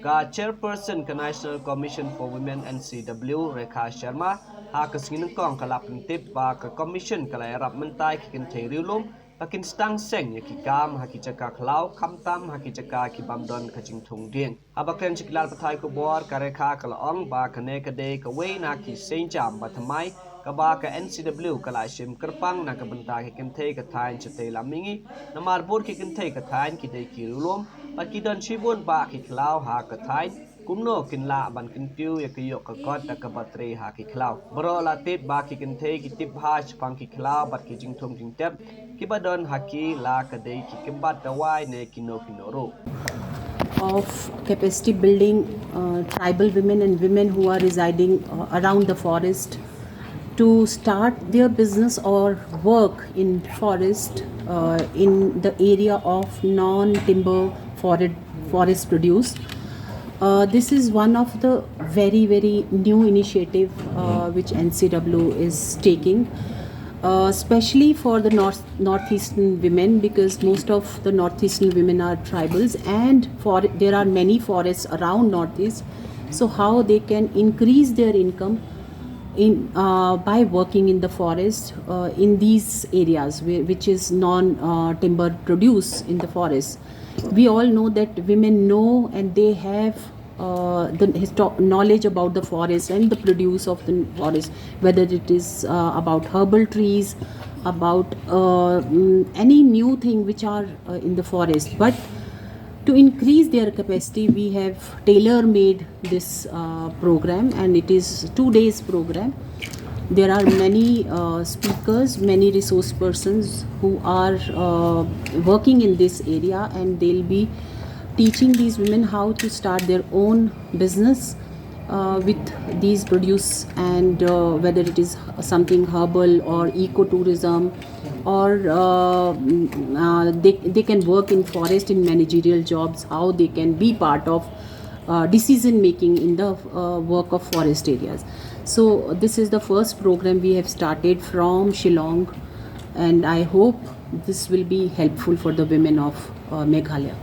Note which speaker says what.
Speaker 1: Jaka Chairperson National Commission for Women NCW Rekha Sharma ha kasingin kong kalapin tip ba ka commission kala Ïarap mentai ki Kynthei Riewlum pakin stang Seng ya ki kam ha ki Jaka Khlaw kamtam ha ki Jaka ki bamdon ka jingthung ding abakan chiklal pathai ko bor ka Rekha kala ong ba ka ne ka de ka we na ki Seng jam ba thamai ka ba ka NCW kala shim kerpang na ka benta ki Kynthei ka thain chate lamingi na marbur ki Kynthei ka thain ki de ki Riewlum Pakidon Shibun ba ki Khlaw ha ka thain kumno kinla ban kinpiu ya ki yok ka kot ka batre ha ki Khlaw bro la tip ba ki Kynthei ki tip ha chpang ki Khlaw bat ki jingthum jingtep ki badon ha ki la ka dei ki kimbat ka wai ne kino ro
Speaker 2: of capacity building tribal women and women who are residing around the forest to start their business or work in forest in the area of non-timber forest produce. This is one of the very new initiative which NCW is taking, especially for the northeastern women, because most of the northeastern women are tribals and there are many forests around northeast. So how they can increase their income by working in the forest in these areas which is non-timber produce in the forest. We all know that women know and they have the knowledge about the forest and the produce of the forest, whether it is about herbal trees, about any new thing which are in the forest. But to increase their capacity, we have tailor-made this program, and it is 2 days program. There are many speakers, many resource persons who are working in this area, and they'll be teaching these women how to start their own business with these produce, and whether it is something herbal or ecotourism, or they can work in forest in managerial jobs, how they can be part of decision making in the work of forest areas. So this is the first program we have started from Shillong, and I hope this will be helpful for the women of Meghalaya.